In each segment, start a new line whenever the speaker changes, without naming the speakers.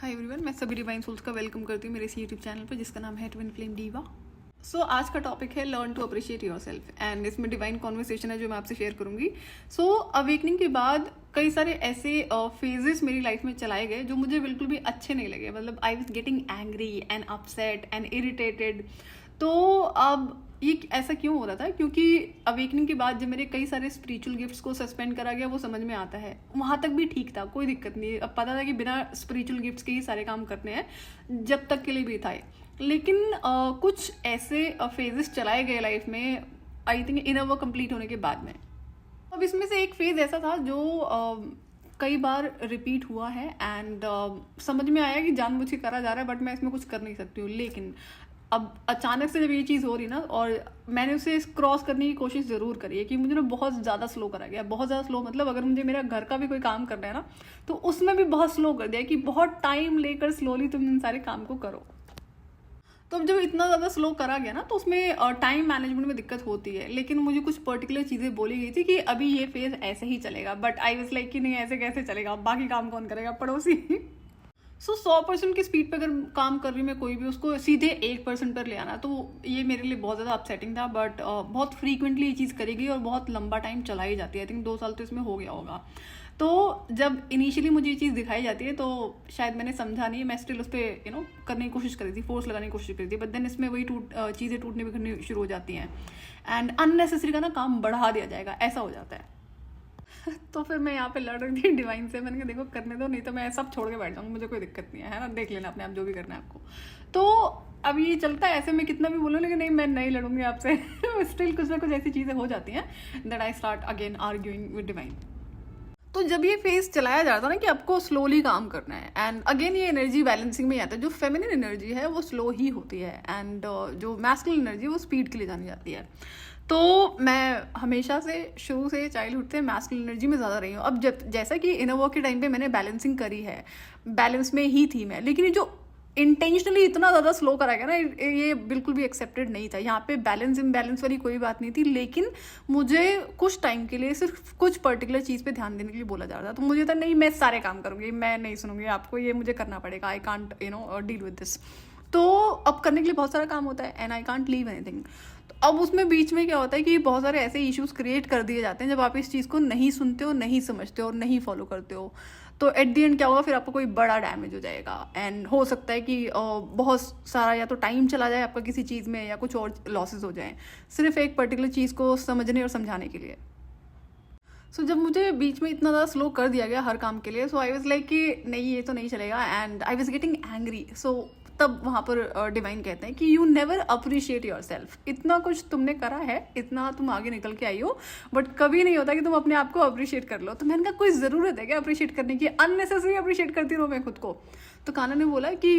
Hi everyone, मैं सभी divine souls का वेलकम करती हूँ मेरे इस यूट्यूब चैनल पर जिसका नाम है ट्विन फ्लेम डीवा। सो आज का टॉपिक है learn to appreciate yourself and इसमें डिवाइन कॉन्वर्सेशन है जो मैं आपसे शेयर करूंगी। सो अवेकनिंग के बाद कई सारे ऐसे फेजेस मेरी लाइफ में चलाए गए जो मुझे बिल्कुल भी अच्छे नहीं लगे। मतलब I was getting angry and upset and irritated. तो अब ये ऐसा क्यों हो रहा था? क्योंकि अवेकनिंग के बाद जब मेरे कई सारे स्पिरिचुअल गिफ्ट्स को सस्पेंड करा गया वो समझ में आता है। वहां तक भी ठीक था, कोई दिक्कत नहीं। अब पता था कि बिना स्पिरिचुअल गिफ्ट्स के ही सारे काम करने हैं, जब तक के लिए भी था। लेकिन कुछ ऐसे फेजेस चलाए गए लाइफ में, I think inner work complete होने के बाद में। अब इसमें से एक फेज ऐसा था जो कई बार रिपीट हुआ है एंड समझ में आया कि जानबूझ के करा जा रहा है, बट मैं इसमें कुछ कर नहीं सकती हूँ। लेकिन अब अचानक से जब ये चीज़ हो रही ना, और मैंने उसे क्रॉस करने की कोशिश ज़रूर करी है कि मुझे ना बहुत ज़्यादा स्लो करा गया। बहुत ज़्यादा स्लो मतलब अगर मुझे मेरा घर का भी कोई काम करना है ना, तो उसमें भी बहुत स्लो कर दिया कि बहुत टाइम लेकर स्लोली तुम इन सारे काम को करो। तो अब जब इतना ज़्यादा स्लो करा गया ना, तो उसमें टाइम मैनेजमेंट में दिक्कत होती है। लेकिन मुझे कुछ पर्टिकुलर चीज़ें बोली गई थी कि अभी ये फेज ऐसे ही चलेगा, बट आई वाज लाइक कि नहीं, ऐसे कैसे चलेगा, बाकी काम कौन करेगा, पड़ोसी। सो 100% की स्पीड पे अगर काम कर रही मैं कोई भी, उसको सीधे 1% पर ले आना, तो ये मेरे लिए बहुत ज़्यादा अपसेटिंग था। बट बहुत फ्रीक्वेंटली ये चीज़ करी गई और बहुत लंबा टाइम चलाई जाती है। आई थिंक 2 साल तो इसमें हो गया होगा। तो जब इनिशियली मुझे ये चीज़ दिखाई जाती है तो शायद मैंने समझा नहीं, मैं स्टिल उस पर करने की कोशिश करी थी, फोर्स लगाने की कोशिश करी थी। बट देन इसमें वही चीज़ें टूटने बिखरनी शुरू हो जाती हैं एंड अननेसेसरी का ना काम बढ़ा दिया जाएगा, ऐसा हो जाता है। तो फिर मैं यहाँ पे लड़ रही थी डिवाइन से। मैंने कहा देखो करने दो, नहीं तो मैं सब छोड़ के बैठ जाऊँगी, मुझे कोई दिक्कत नहीं है ना, देख लेना अपने आप जो भी करना है आपको। तो अब ये चलता है ऐसे, मैं कितना भी बोलूँ लेकिन नहीं, मैं नहीं लड़ूंगी आपसे। स्टिल कुछ ना कुछ ऐसी चीज़ें हो जाती हैं that I start again arguing with divine. तो जब ये फेज चलाया जाता है ना कि आपको स्लोली काम करना है, एंड अगेन ये एनर्जी बैलेंसिंग में आता है। जो फेमिनिन एनर्जी है वो स्लो ही होती है एंड जो मैस्कुलिन एनर्जी है वो स्पीड के लिए जानी जाती है। तो मैं हमेशा से शुरू से चाइल्डहुड से मैस्कुलिन एनर्जी में ज़्यादा रही हूँ। अब जब जैसा कि इनर वर्क के टाइम पे मैंने बैलेंसिंग करी है, बैलेंस में ही थी मैं, लेकिन ये जो इंटेंशनली इतना ज़्यादा स्लो करा गया ना, ये बिल्कुल भी एक्सेप्टेड नहीं था। यहाँ पे बैलेंस इम्बैलेंस वाली कोई बात नहीं थी, लेकिन मुझे कुछ टाइम के लिए सिर्फ कुछ पर्टिकुलर चीज़ पे ध्यान देने के लिए बोला जा रहा था। तो मुझे था नहीं, मैं सारे काम करूँगी, मैं नहीं सुनूंगी आपको, ये मुझे करना पड़ेगा, I can't deal with this. तो अब करने के लिए बहुत सारा काम होता है and I can't leave anything. तो अब उसमें बीच में क्या होता है कि बहुत सारे ऐसे इश्यूज क्रिएट कर दिए जाते हैं जब आप इस चीज़ को नहीं सुनते हो, नहीं समझते हो और नहीं फॉलो करते हो। तो एट दी एंड क्या होगा, फिर आपको कोई बड़ा डैमेज हो जाएगा एंड हो सकता है कि बहुत सारा या तो टाइम चला जाए आपका किसी चीज़ में, या कुछ और लॉसेस हो जाएं सिर्फ एक पर्टिकुलर चीज़ को समझने और समझाने के लिए। सो जब मुझे बीच में इतना ज़्यादा स्लो कर दिया गया हर काम के लिए, सो आई वाज लाइक कि नहीं, ये तो नहीं चलेगा and I was getting angry. So तब वहाँ पर डिवाइन कहते हैं कि you never appreciate yourself. इतना कुछ तुमने करा है, इतना तुम आगे निकल के आई हो, बट कभी नहीं होता कि तुम अपने आप को अप्रिशिएट कर लो। तो मैंने कहा कोई ज़रूरत है क्या अप्रिशिएट करने की? अननेसेसरी अप्रिशिएट करती रहूँ मैं खुद को? तो कान्हा ने बोला कि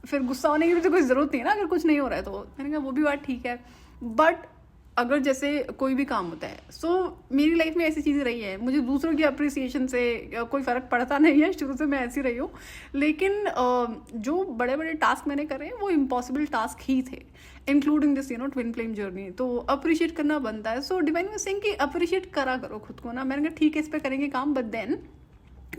फिर गुस्सा होने की भी तो कोई ज़रूरत नहीं है ना अगर कुछ नहीं हो रहा है तो। मैंने कहा वो भी बात ठीक है, बट अगर जैसे कोई भी काम होता है, सो मेरी लाइफ में ऐसी चीज़ें रही है, मुझे दूसरों की अप्रिसिएशन से कोई फ़र्क पड़ता नहीं है, शुरू से मैं ऐसी रही हूँ। लेकिन जो बड़े बड़े टास्क मैंने करे वो इम्पॉसिबल टास्क ही थे, including this twin flame journey. तो अप्रिशिएट करना बनता है। सो डिवाइन वाज सेइंग कि अप्रिशिएट करा करो खुद को ना। मैंने कहा ठीक है, इस पर करेंगे काम, बट देन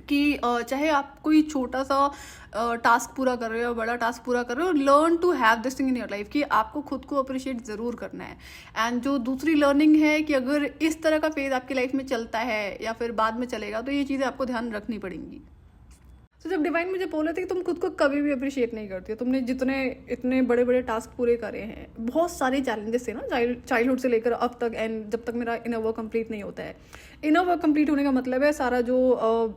कि चाहे आप कोई छोटा सा टास्क पूरा कर रहे हो, बड़ा टास्क पूरा कर रहे हो, learn to have this thing in your life कि आपको खुद को अप्रिशिएट ज़रूर करना है। एंड जो दूसरी लर्निंग है कि अगर इस तरह का फेज आपकी लाइफ में चलता है या फिर बाद में चलेगा, तो ये चीज़ें आपको ध्यान रखनी पड़ेंगी। तो जब डिवाइन मुझे बोले थे कि तुम खुद को कभी भी अप्रिशिएट नहीं करती हो, तुमने जितने इतने बड़े बड़े टास्क पूरे करे हैं, बहुत सारे चैलेंजेस थे ना चाइल्डहुड से लेकर अब तक, एंड जब तक मेरा इनर वर्क कंप्लीट नहीं होता है। इनर वर्क कंप्लीट होने का मतलब है सारा जो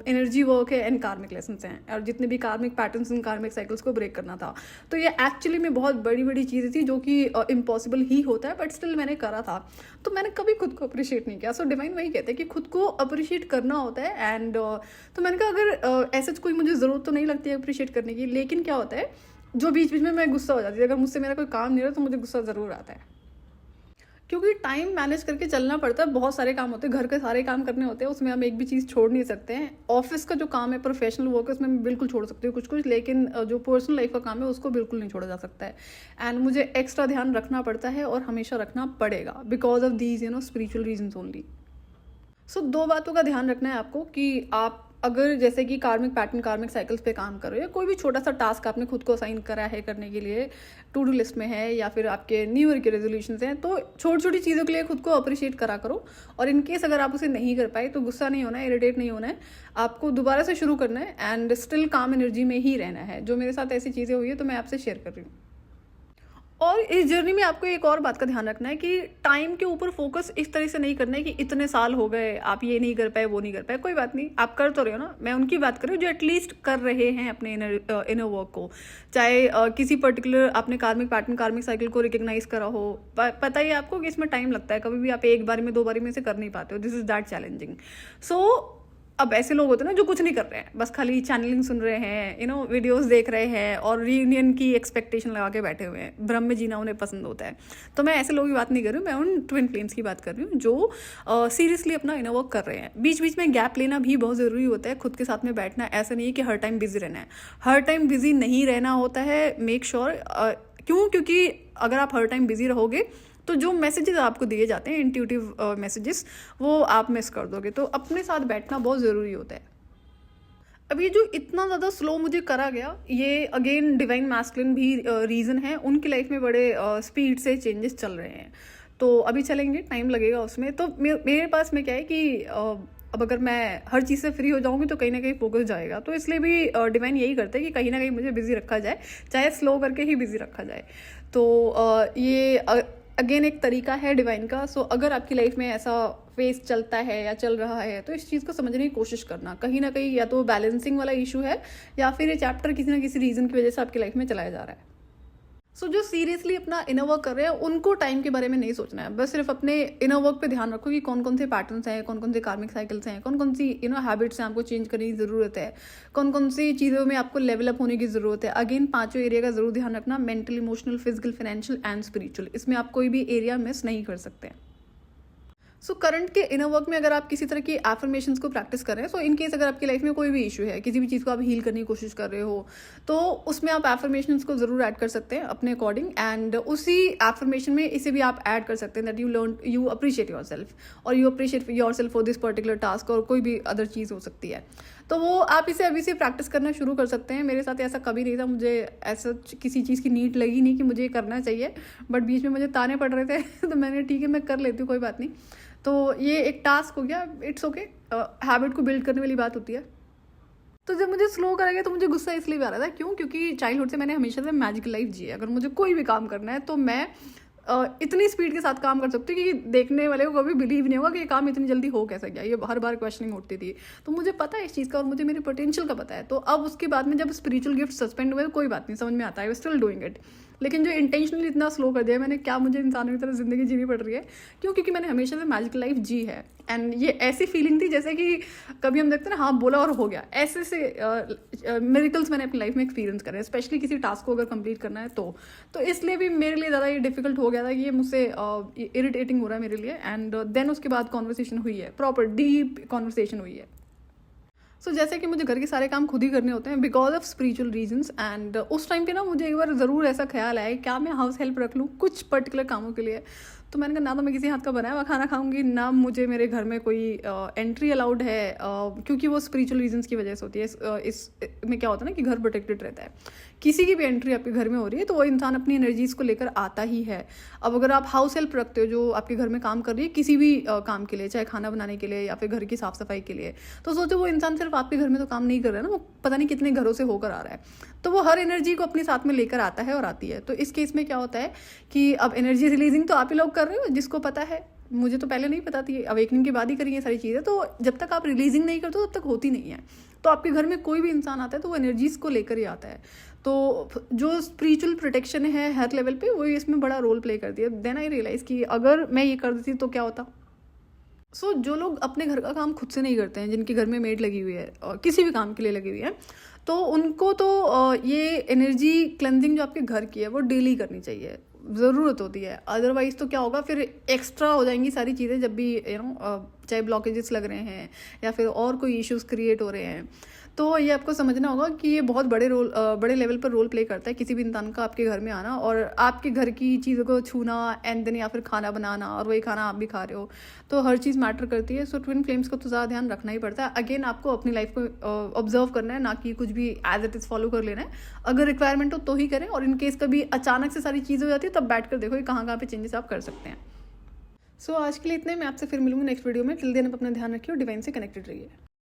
एनर्जी वर्क है एंड कार्मिक लेसन्स हैं, और जितने भी कार्मिक पैटर्न्स एंड कार्मिक साइकिल्स को ब्रेक करना था। तो ये एक्चुअली में बहुत बड़ी बड़ी चीज़ें थी जो कि इम्पॉसिबल ही होता है, बट स्टिल मैंने करा था। तो मैंने कभी खुद को अप्रिशिएट नहीं किया। सो डिवाइन वही कहते हैं कि खुद को अप्रिशिएट करना होता है। एंड तो मैंने कहा अगर ऐसे कोई मुझे ज़रूरत तो नहीं लगती है अप्रिशिएट करने की, लेकिन क्या होता है जो बीच बीच में मैं गुस्सा हो जाती है, अगर मुझसे मेरा कोई काम नहीं रहा तो मुझे गुस्सा ज़रूर आता है, क्योंकि टाइम मैनेज करके चलना पड़ता है। बहुत सारे काम होते हैं, घर के सारे काम करने होते हैं, उसमें हम एक भी चीज़ छोड़ नहीं सकते हैं। ऑफिस का जो काम है, प्रोफेशनल वर्क है, उसमें मैं बिल्कुल छोड़ सकती हूँ कुछ कुछ, लेकिन जो पर्सनल लाइफ का काम है उसको बिल्कुल नहीं छोड़ा जा सकता है। एंड मुझे एक्स्ट्रा ध्यान रखना पड़ता है और हमेशा रखना पड़ेगा, because of these spiritual reasons only. So 2 बातों का ध्यान रखना है आपको कि आप अगर जैसे कि कार्मिक पैटर्न, कार्मिक साइकिल्स पे काम कर रहे हो, या कोई भी छोटा सा टास्क आपने खुद को असाइन करा है करने के लिए, टू डू लिस्ट में है या फिर आपके न्यू ईयर के रेजोल्यूशन हैं, तो छोटी छोटी चीज़ों के लिए खुद को अप्रिशिएट करा करो। और इन केस अगर आप उसे नहीं कर पाए तो गुस्सा नहीं होना है, इरिटेट नहीं होना है, आपको दोबारा से शुरू करना है एंड स्टिल काम एनर्जी में ही रहना है। जो मेरे साथ ऐसी चीज़ें हुई है तो मैं आपसे शेयर कर रही हूँ। और इस जर्नी में आपको एक और बात का ध्यान रखना है कि टाइम के ऊपर फोकस इस तरह से नहीं करना है कि इतने साल हो गए आप ये नहीं कर पाए, वो नहीं कर पाए। कोई बात नहीं, आप कर तो रहे हो ना। मैं उनकी बात कर रही हूँ जो एटलीस्ट कर रहे हैं अपने इनर वर्क को। चाहे किसी पर्टिकुलर आपने कार्मिक पैटर्न, कार्मिक साइकिल को रिकग्नाइज करा हो, पता ही आपको कि इसमें टाइम लगता है, कभी भी आप एक बारी में, दो बारी में से कर नहीं पाते हो। This is that challenging. So अब ऐसे लोग होते हैं ना जो कुछ नहीं कर रहे हैं, बस खाली चैनलिंग सुन रहे हैं, वीडियोस देख रहे हैं और रीयूनियन की एक्सपेक्टेशन लगा के बैठे हुए हैं। भ्रम में जीना उन्हें पसंद होता है। तो मैं ऐसे लोगों की बात नहीं कर रही हूँ, मैं उन ट्विन फ्लेम्स की बात कर रही हूँ जो सीरियसली अपना इनर वर्क कर रहे हैं। बीच बीच में गैप लेना भी बहुत ज़रूरी होता है, खुद के साथ में बैठना। ऐसा नहीं है कि हर टाइम बिजी रहना है, हर टाइम बिजी नहीं रहना होता है। मेक श्योर क्योंकि अगर आप हर टाइम बिजी रहोगे तो जो मैसेजेस आपको दिए जाते हैं, इंट्यूटिव मैसेजेस, वो आप मिस कर दोगे। तो अपने साथ बैठना बहुत ज़रूरी होता है। अब ये जो इतना ज़्यादा स्लो मुझे करा गया, ये अगेन डिवाइन मैस्कुलिन भी रीज़न है। उनकी लाइफ में बड़े स्पीड से चेंजेस चल रहे हैं, तो अभी चलेंगे, टाइम लगेगा उसमें। तो मेरे पास में क्या है कि अब अगर मैं हर चीज़ से फ्री हो जाऊंगी तो कहीं ना कहीं फोकस जाएगा। तो इसलिए भी डिवाइन यही करता है कि कहीं ना कहीं मुझे बिजी रखा जाए, चाहे स्लो करके ही बिजी रखा जाए। तो ये अगेन एक तरीका है डिवाइन का। सो अगर आपकी लाइफ में ऐसा फेस चलता है या चल रहा है तो इस चीज़ को समझने की कोशिश करना। कहीं ना कहीं या तो बैलेंसिंग वाला इशू है या फिर ये चैप्टर किसी ना किसी रीज़न की वजह से आपकी लाइफ में चलाया जा रहा है। सो जो सीरियसली अपना इनर वर्क कर रहे हैं उनको टाइम के बारे में नहीं सोचना है, बस सिर्फ अपने इनर वर्क पे ध्यान रखो कि कौन कौन से पैटर्न्स हैं, कौन कौन से कार्मिक साइकिल्स हैं, कौन कौन सी हैबिट्स हैं आपको चेंज करने की ज़रूरत है, कौन कौन सी चीज़ों में आपको लेवल अप होने की ज़रूरत है। अगेन 5 एरिया का ज़रूर ध्यान रखना, mental, emotional, physical, financial and spiritual. इसमें आप कोई भी एरिया मिस नहीं कर सकते। सो करंट के इनर वर्क में अगर आप किसी तरह की एफर्मेशंस को प्रैक्टिस कर रहे हैं, सो इन केस अगर आपकी लाइफ में कोई भी इशू है, किसी भी चीज़ को आप हील करने की कोशिश कर रहे हो, तो उसमें आप एफर्मेशंस को ज़रूर ऐड कर सकते हैं अपने अकॉर्डिंग। एंड उसी एफर्मेशन में इसे भी आप ऐड कर सकते हैं that you appreciate yourself, और you appreciate yourself for this particular task, और कोई भी अदर चीज़ हो सकती है। तो वो आप इसे अभी से प्रैक्टिस करना शुरू कर सकते हैं। मेरे साथ ऐसा कभी नहीं था, मुझे ऐसा किसी चीज़ की नीड लगी नहीं कि मुझे ये करना चाहिए, बट बीच में मुझे ताने पड़ रहे थे तो मैंने ठीक है मैं कर लेती हूँ, कोई बात नहीं। तो ये एक टास्क हो गया, इट्स ओके। हैबिट को बिल्ड करने वाली बात होती है। तो जब मुझे स्लो करा गया तो मुझे गुस्सा इसलिए भी आ रहा था, क्योंकि चाइल्डहुड से मैंने हमेशा से मैजिकल लाइफ जी है। अगर मुझे कोई भी काम करना है तो मैं इतनी स्पीड के साथ काम कर सकती हूँ कि देखने वाले को कभी बिलीव नहीं होगा कि ये काम इतनी जल्दी हो कैसे गया। ये हर बार क्वेश्चनिंग उठती थी। तो मुझे पता है इस चीज़ का और मुझे मेरे पोटेंशियल का पता है। तो अब उसके बाद में जब स्पिरिचुअल गिफ्ट सस्पेंड हुए तो कोई बात नहीं, समझ में आता है, स्टिल डूइंग इट। लेकिन जो इंटेंशनली इतना स्लो कर दिया मैंने, क्या मुझे इंसानों की तरह ज़िंदगी जीनी पड़ रही है, क्योंकि मैंने हमेशा से मैजिकल लाइफ जी है। एंड ये ऐसी फीलिंग थी जैसे कि कभी हम देखते हैं ना, हाँ बोला और हो गया। ऐसे से मिरेकल्स मैंने अपनी लाइफ में एक्सपीरियंस करे, स्पेशली किसी टास्क को अगर कंप्लीट करना है तो इसलिए भी मेरे लिए ज़्यादा ये डिफिकल्ट हो गया था कि ये मुझसे इरिटेटिंग हो रहा है मेरे लिए। एंड देन उसके बाद कॉन्वर्सेशन हुई है, प्रॉपर डीप कॉन्वर्सेशन हुई है। सो जैसे कि मुझे घर के सारे काम खुद ही करने होते हैं because of spiritual reasons. And उस टाइम पे ना मुझे एक बार ज़रूर ऐसा ख्याल आया क्या मैं हाउस हेल्प रख लूँ कुछ पर्टिकुलर कामों के लिए। तो मैंने कहा ना तो मैं किसी हाथ का बनाया हुआ खाना खाऊंगी, ना मुझे मेरे घर में कोई एंट्री अलाउड है, क्योंकि वो स्पिरिचुअल रीजंस की वजह से होती है। इसमें क्या होता है ना कि घर प्रोटेक्टेड रहता है। किसी की भी एंट्री आपके घर में हो रही है तो वो इंसान अपनी एनर्जीज को लेकर आता ही है। अब अगर आप हाउस हेल्प रखते हो जो आपके घर में काम कर रही है किसी भी काम के लिए, चाहे खाना बनाने के लिए या फिर घर की साफ सफाई के लिए, तो सोचो वो इंसान सिर्फ आपके घर में तो काम नहीं कर रहा है ना, वो पता नहीं कितने घरों से होकर आ रहा है। तो वो हर एनर्जी को अपने साथ में लेकर आता है और आती है। तो इस केस में क्या होता है कि अब एनर्जी रिलीजिंग तो आप ही लोग कर रहे हो, जिसको पता है, मुझे तो पहले नहीं पता थी, अवेकनिंग के बाद ही करी ये सारी चीज़ें। तो जब तक आप रिलीजिंग नहीं करते तब तक होती नहीं है। तो आपके घर में कोई भी इंसान आता है तो वो एनर्जीज को लेकर ही आता है। तो जो स्पिरिचुअल प्रोटेक्शन है हर लेवल पे, वो इसमें बड़ा रोल प्ले करती है। देन आई रियलाइज कि अगर मैं ये कर देती तो क्या होता। सो जो लोग अपने घर का काम खुद से नहीं करते हैं, जिनके घर में मेड लगी हुई है और किसी भी काम के लिए लगी हुई है, तो उनको तो ये एनर्जी क्लेंजिंग जो आपके घर की है वो डेली करनी चाहिए, ज़रूरत होती है। अदरवाइज तो क्या होगा, फिर एक्स्ट्रा हो जाएंगी सारी चीज़ें जब भी चाहे ब्लॉकेजेस लग रहे हैं या फिर और कोई इश्यूज क्रिएट हो रहे हैं। तो ये आपको समझना होगा कि ये बहुत बड़े लेवल पर रोल प्ले करता है किसी भी इंसान का आपके घर में आना और आपके घर की चीज़ों को छूना एंड देन या फिर खाना बनाना और वही खाना आप भी खा रहे हो, तो हर चीज़ मैटर करती है। सो ट्विन फ्लेम्स को तो ज़्यादा ध्यान रखना ही पड़ता है। अगेन आपको अपनी लाइफ को ऑब्जर्व करना है, ना कि कुछ भी एज इट इज़ फॉलो कर लेना है। अगर रिक्वायरमेंट हो तो ही करें, और इन केस कभी अचानक से सारी चीज़ें हो जाती है तब बैठ कर देखो कि कहाँ पे चेंजेस आप कर सकते हैं। सो आज के लिए इतने, मैं आपसे फिर मिलूंगी नेक्स्ट वीडियो में। टिल देन आप अपना ध्यान रखिए और डिवाइन से कनेक्टेड रहिए।